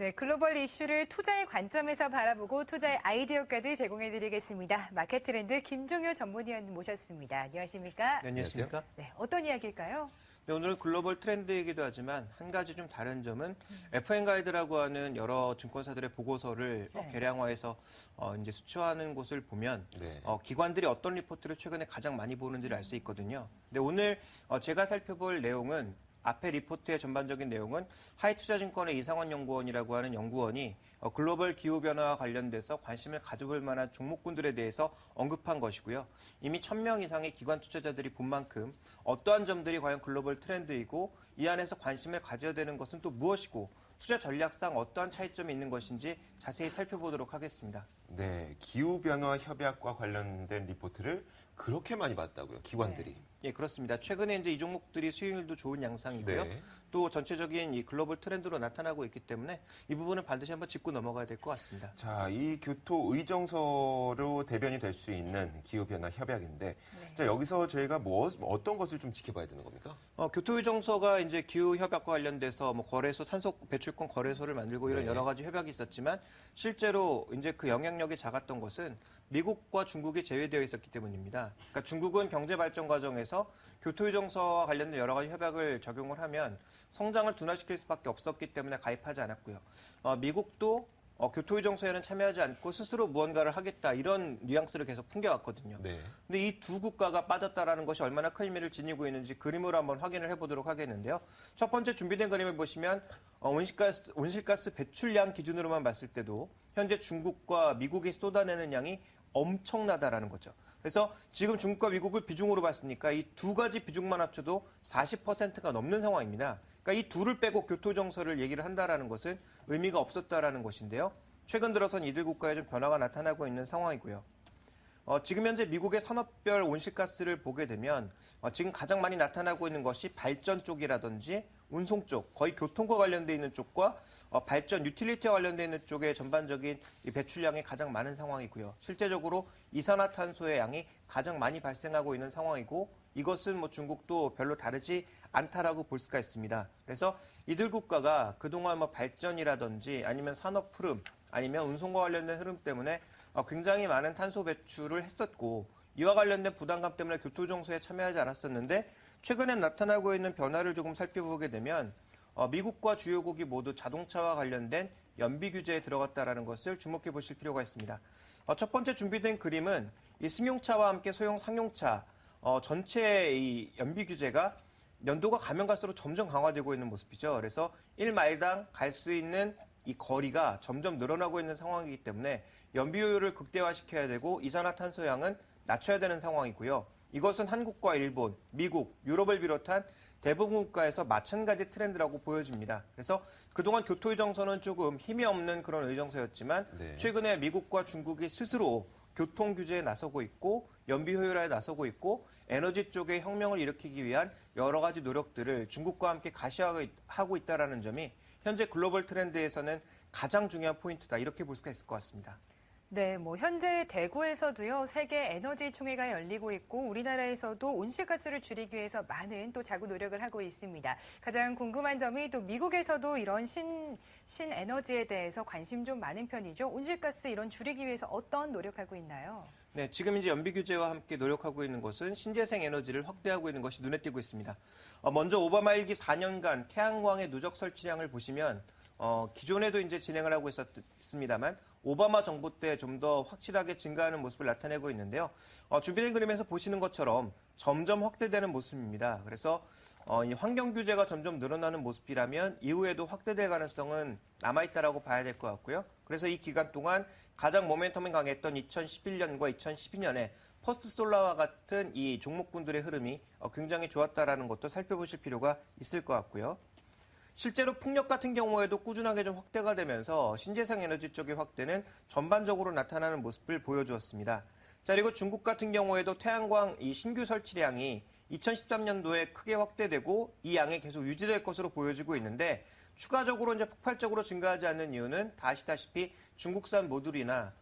네, 글로벌 이슈를 투자의 관점에서 바라보고 투자의 아이디어까지 제공해드리겠습니다. 마켓 트렌드 김종효 전문위원 모셨습니다. 안녕하십니까? 네, 안녕하십니까? 네, 어떤 이야기일까요? 네, 오늘은 글로벌 트렌드이기도 하지만 한 가지 좀 다른 점은 FN 가이드라고 하는 여러 증권사들의 보고서를 개량화해서 이제 수치화하는 곳을 보면 기관들이 어떤 리포트를 최근에 가장 많이 보는지를 알 수 있거든요. 근데 오늘 제가 살펴볼 내용은 앞에 리포트의 전반적인 내용은 하이투자증권의 이상원 연구원이라고 하는 연구원이 글로벌 기후변화와 관련돼서 관심을 가져볼 만한 종목군들에 대해서 언급한 것이고요. 이미 1000명 이상의 기관 투자자들이 본 만큼 어떠한 점들이 과연 글로벌 트렌드이고 이 안에서 관심을 가져야 되는 것은 또 무엇이고 투자 전략상 어떠한 차이점이 있는 것인지 자세히 살펴보도록 하겠습니다. 네, 기후변화 협약과 관련된 리포트를 그렇게 많이 봤다고요, 기관들이. 예, 그렇습니다. 최근에 이제 이 종목들이 수익률도 좋은 양상이고요. 네. 또 전체적인 이 글로벌 트렌드로 나타나고 있기 때문에 이 부분은 반드시 한번 짚고 넘어가야 될 것 같습니다. 자, 이 교토 의정서로 대변이 될 수 있는 기후변화 협약인데, 자, 여기서 저희가 어떤 것을 좀 지켜봐야 되는 겁니까? 교토 의정서가 이제 기후 협약과 관련돼서 뭐 거래소, 탄소 배출권 거래소를 만들고 이런 여러 가지 협약이 있었지만 실제로 이제 그 영향력이 작았던 것은 미국과 중국이 제외되어 있었기 때문입니다. 그러니까 중국은 경제 발전 과정에서 교토 의정서와 관련된 여러 가지 협약을 적용을 하면 성장을 둔화시킬 수밖에 없었기 때문에 가입하지 않았고요. 미국도 교토 의정서에는 참여하지 않고 스스로 무언가를 하겠다 이런 뉘앙스를 계속 풍겨왔거든요. 네. 근데 이 두 국가가 빠졌다라는 것이 얼마나 큰 의미를 지니고 있는지 그림으로 한번 확인을 해보도록 하겠는데요. 첫 번째 준비된 그림을 보시면 온실가스 배출량 기준으로만 봤을 때도 현재 중국과 미국이 쏟아내는 양이 엄청나다라는 거죠. 그래서 지금 중국과 미국을 비중으로 봤으니까 이 두 가지 비중만 합쳐도 40%가 넘는 상황입니다. 그러니까 이 둘을 빼고 교토정서를 얘기를 한다라는 것은 의미가 없었다라는 것인데요. 최근 들어선 이들 국가에 좀 변화가 나타나고 있는 상황이고요. 지금 현재 미국의 산업별 온실가스를 보게 되면 지금 가장 많이 나타나고 있는 것이 발전 쪽이라든지 운송 쪽, 거의 교통과 관련돼 있는 쪽과 발전, 유틸리티와 관련돼 있는 쪽의 전반적인 이 배출량이 가장 많은 상황이고요. 실제적으로 이산화탄소의 양이 가장 많이 발생하고 있는 상황이고 이것은 뭐 중국도 별로 다르지 않다라고 볼 수가 있습니다. 그래서 이들 국가가 그동안 뭐 발전이라든지 아니면 산업 흐름 아니면 운송과 관련된 흐름 때문에 굉장히 많은 탄소 배출을 했었고 이와 관련된 부담감 때문에 교토정서에 참여하지 않았었는데 최근에 나타나고 있는 변화를 조금 살펴보게 되면 미국과 주요국이 모두 자동차와 관련된 연비 규제에 들어갔다는 것을 주목해 보실 필요가 있습니다. 첫 번째 준비된 그림은 이 승용차와 함께 소형 상용차 전체 이 연비 규제가 연도가 가면 갈수록 점점 강화되고 있는 모습이죠. 그래서 1마일당 갈 수 있는 이 거리가 점점 늘어나고 있는 상황이기 때문에 연비 효율을 극대화시켜야 되고 이산화탄소량은 낮춰야 되는 상황이고요. 이것은 한국과 일본, 미국, 유럽을 비롯한 대부분 국가에서 마찬가지 트렌드라고 보여집니다. 그래서 그동안 교토 의정서는 조금 힘이 없는 그런 의정서였지만 최근에 미국과 중국이 스스로 교통 규제에 나서고 있고 연비 효율화에 나서고 있고 에너지 쪽에 혁명을 일으키기 위한 여러 가지 노력들을 중국과 함께 가시화하고 있다는 점이 현재 글로벌 트렌드에서는 가장 중요한 포인트다 이렇게 볼 수가 있을 것 같습니다. 네, 뭐 현재 대구에서도요 세계 에너지 총회가 열리고 있고 우리나라에서도 온실가스를 줄이기 위해서 많은 또 자구 노력을 하고 있습니다. 가장 궁금한 점이 또 미국에서도 이런 신에너지에 대해서 관심 좀 많은 편이죠. 온실가스 이런 줄이기 위해서 어떤 노력하고 있나요? 네, 지금 이제 연비 규제와 함께 노력하고 있는 것은 신재생 에너지를 확대하고 있는 것이 눈에 띄고 있습니다. 먼저 오바마 일기 4년간 태양광의 누적 설치량을 보시면 기존에도 이제 진행을 하고 있었습니다만 오바마 정부 때 좀 더 확실하게 증가하는 모습을 나타내고 있는데요. 준비된 그림에서 보시는 것처럼 점점 확대되는 모습입니다. 그래서 이 환경 규제가 점점 늘어나는 모습이라면 이후에도 확대될 가능성은 남아있다라고 봐야 될 것 같고요. 그래서 이 기간 동안 가장 모멘텀이 강했던 2011년과 2012년에 퍼스트 솔라와 같은 이 종목군들의 흐름이 굉장히 좋았다라는 것도 살펴보실 필요가 있을 것 같고요. 실제로 풍력 같은 경우에도 꾸준하게 좀 확대가 되면서 신재생 에너지 쪽의 확대는 전반적으로 나타나는 모습을 보여주었습니다. 자, 그리고 중국 같은 경우에도 태양광 이 신규 설치량이 2013년도에 크게 확대되고 이 양이 계속 유지될 것으로 보여지고 있는데 추가적으로 이제 폭발적으로 증가하지 않는 이유는 다 아시다시피 중국산 모듈이나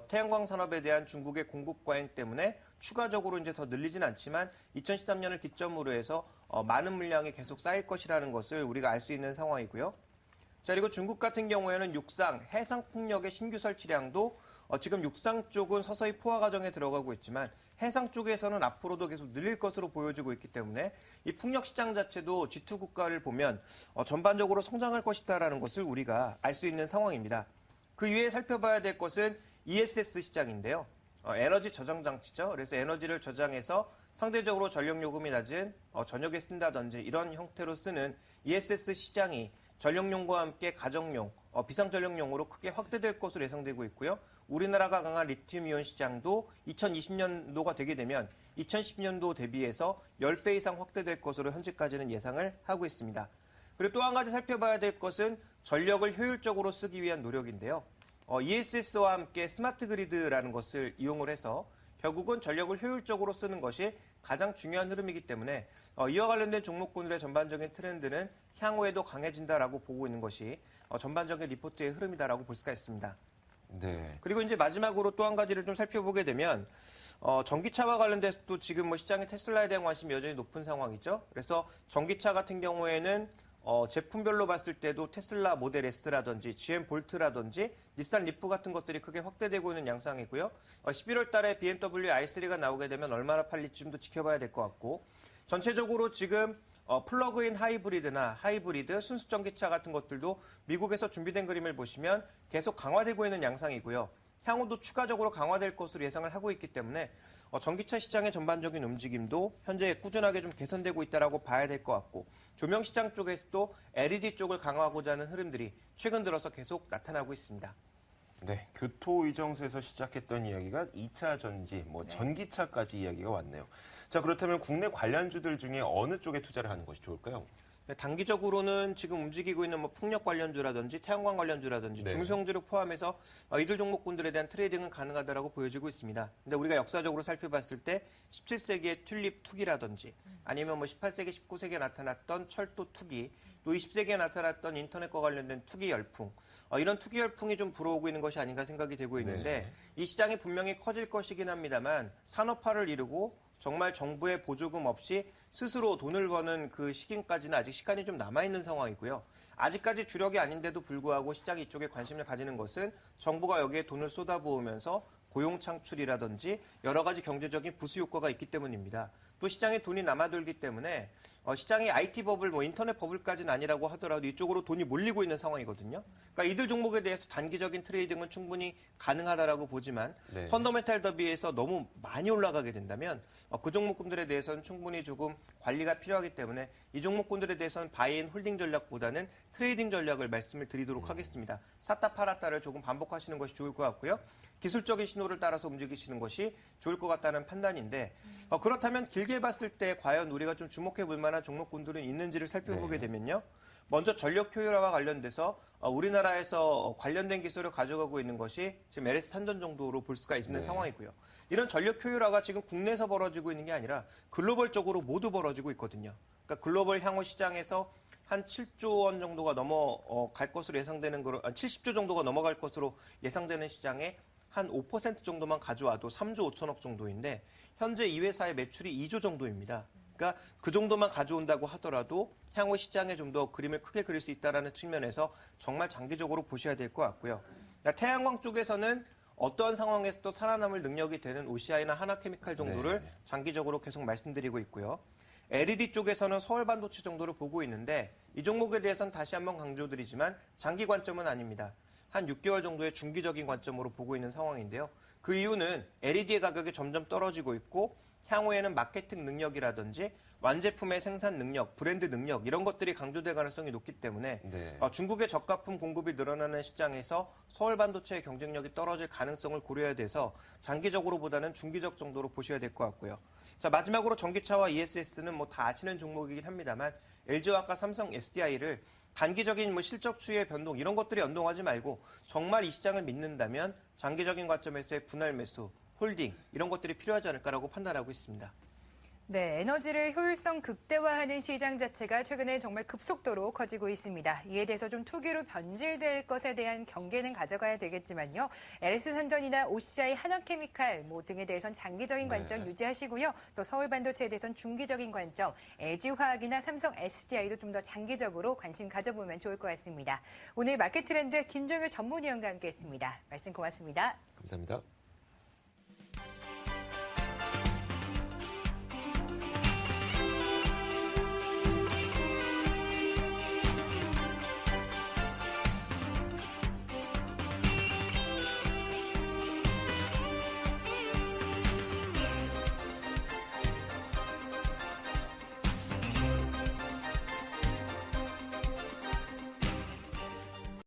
태양광 산업에 대한 중국의 공급 과잉 때문에 추가적으로 이제 더 늘리진 않지만 2013년을 기점으로 해서 많은 물량이 계속 쌓일 것이라는 것을 우리가 알 수 있는 상황이고요. 자, 그리고 중국 같은 경우에는 육상, 해상 풍력의 신규 설치량도 지금 육상 쪽은 서서히 포화 과정에 들어가고 있지만 해상 쪽에서는 앞으로도 계속 늘릴 것으로 보여지고 있기 때문에 이 풍력 시장 자체도 G2 국가를 보면 전반적으로 성장할 것이다라는 것을 우리가 알 수 있는 상황입니다. 그 이외에 살펴봐야 될 것은 ESS 시장인데요. 에너지 저장 장치죠. 그래서 에너지를 저장해서 상대적으로 전력 요금이 낮은 저녁에 쓴다든지 이런 형태로 쓰는 ESS 시장이 전력용과 함께 가정용, 비상전력용으로 크게 확대될 것으로 예상되고 있고요. 우리나라가 강한 리튬이온 시장도 2020년도가 되게 되면 2010년도 대비해서 10배 이상 확대될 것으로 현재까지는 예상을 하고 있습니다. 그리고 또 한 가지 살펴봐야 될 것은 전력을 효율적으로 쓰기 위한 노력인데요. ESS와 함께 스마트 그리드라는 것을 이용을 해서 결국은 전력을 효율적으로 쓰는 것이 가장 중요한 흐름이기 때문에 이와 관련된 종목군들의 전반적인 트렌드는 향후에도 강해진다라고 보고 있는 것이 전반적인 리포트의 흐름이다라고 볼 수가 있습니다. 네. 그리고 이제 마지막으로 또 한 가지를 좀 살펴보게 되면 전기차와 관련돼서도 지금 뭐 시장의 테슬라에 대한 관심이 여전히 높은 상황이죠. 그래서 전기차 같은 경우에는 제품별로 봤을 때도 테슬라 모델 S라든지 GM 볼트라든지 닛산 리프 같은 것들이 크게 확대되고 있는 양상이고요. 11월 달에 BMW i3가 나오게 되면 얼마나 팔릴지 좀 더 지켜봐야 될 것 같고 전체적으로 지금 플러그인 하이브리드나 하이브리드 순수 전기차 같은 것들도 미국에서 준비된 그림을 보시면 계속 강화되고 있는 양상이고요. 향후도 추가적으로 강화될 것으로 예상을 하고 있기 때문에 전기차 시장의 전반적인 움직임도 현재 꾸준하게 좀 개선되고 있다라고 봐야 될 것 같고 조명 시장 쪽에서도 LED 쪽을 강화하고자 하는 흐름들이 최근 들어서 계속 나타나고 있습니다. 네, 교토의정서에서 시작했던 이야기가 2차 전지, 전기차까지 이야기가 왔네요. 자, 그렇다면 국내 관련주들 중에 어느 쪽에 투자를 하는 것이 좋을까요? 단기적으로는 지금 움직이고 있는 풍력 관련주라든지 태양광 관련주라든지 네. 중소형주를 포함해서 이들 종목군들에 대한 트레이딩은 가능하다라고 보여지고 있습니다. 근데 우리가 역사적으로 살펴봤을 때 17세기의 튤립 투기라든지 아니면 18세기, 19세기에 나타났던 철도 투기, 또 20세기에 나타났던 인터넷과 관련된 투기 열풍, 이런 투기 열풍이 좀 불어오고 있는 것이 아닌가 생각이 되고 있는데 이 시장이 분명히 커질 것이긴 합니다만 산업화를 이루고 정말 정부의 보조금 없이 스스로 돈을 버는 그 시기까지는 아직 시간이 좀 남아있는 상황이고요. 아직까지 주력이 아닌데도 불구하고 시장이 이쪽에 관심을 가지는 것은 정부가 여기에 돈을 쏟아부으면서 고용 창출이라든지 여러 가지 경제적인 부수 효과가 있기 때문입니다. 또 시장에 돈이 남아돌기 때문에 시장이 IT 버블, 인터넷 버블까지는 아니라고 하더라도 이쪽으로 돈이 몰리고 있는 상황이거든요. 그러니까 이들 종목에 대해서 단기적인 트레이딩은 충분히 가능하다라고 보지만 펀더멘탈 더비에서 너무 많이 올라가게 된다면 그 종목군들에 대해서는 충분히 조금 관리가 필요하기 때문에 이 종목군들에 대해서는 바이인 홀딩 전략보다는 트레이딩 전략을 말씀을 드리도록 하겠습니다. 샀다 팔았다를 조금 반복하시는 것이 좋을 것 같고요. 기술적인 신호를 따라서 움직이시는 것이 좋을 것 같다는 판단인데 그렇다면 길게 봤을 때 과연 우리가 좀 주목해 볼 만한 종목군들은 있는지를 살펴보게 되면요. 먼저 전력 효율화와 관련돼서 우리나라에서 관련된 기술을 가져가고 있는 것이 지금 LS 산전 정도로 볼 수가 있는 상황이고요. 이런 전력 효율화가 지금 국내에서 벌어지고 있는 게 아니라 글로벌적으로 모두 벌어지고 있거든요. 그러니까 글로벌 향후 시장에서 한 7조 원 정도가 넘어갈 것으로 예상되는 70조 정도가 넘어갈 것으로 예상되는 시장에 한 5% 정도만 가져와도 3조 5천억 정도인데 현재 이 회사의 매출이 2조 정도입니다. 그러니까 그 정도만 가져온다고 하더라도 향후 시장에 좀 더 그림을 크게 그릴 수 있다는 측면에서 정말 장기적으로 보셔야 될 것 같고요. 태양광 쪽에서는 어떠한 상황에서도 살아남을 능력이 되는 OCI나 하나케미칼 정도를 장기적으로 계속 말씀드리고 있고요. LED 쪽에서는 서울반도체 정도를 보고 있는데 이 종목에 대해서는 다시 한번 강조드리지만 장기 관점은 아닙니다. 한 6개월 정도의 중기적인 관점으로 보고 있는 상황인데요. 그 이유는 LED의 가격이 점점 떨어지고 있고 향후에는 마케팅 능력이라든지 완제품의 생산 능력, 브랜드 능력 이런 것들이 강조될 가능성이 높기 때문에 중국의 저가품 공급이 늘어나는 시장에서 서울 반도체의 경쟁력이 떨어질 가능성을 고려해야 돼서 장기적으로 보다는 중기적 정도로 보셔야 될 것 같고요. 자, 마지막으로 전기차와 ESS는 다 아시는 종목이긴 합니다만 LG화학과 삼성 SDI를 단기적인 실적 추이의 변동 이런 것들이 연동하지 말고 정말 이 시장을 믿는다면 장기적인 관점에서의 분할 매수, 홀딩 이런 것들이 필요하지 않을까라고 판단하고 있습니다. 네, 에너지를 효율성 극대화하는 시장 자체가 최근에 정말 급속도로 커지고 있습니다. 이에 대해서 좀 투기로 변질될 것에 대한 경계는 가져가야 되겠지만요. LS산전이나 OCI, 한화케미칼 등에 대해선 장기적인 관점 유지하시고요. 또 서울반도체에 대해선 중기적인 관점, LG화학이나 삼성 SDI도 좀 더 장기적으로 관심 가져보면 좋을 것 같습니다. 오늘 마켓 트렌드 김종일 전문위원과 함께했습니다. 말씀 고맙습니다. 감사합니다.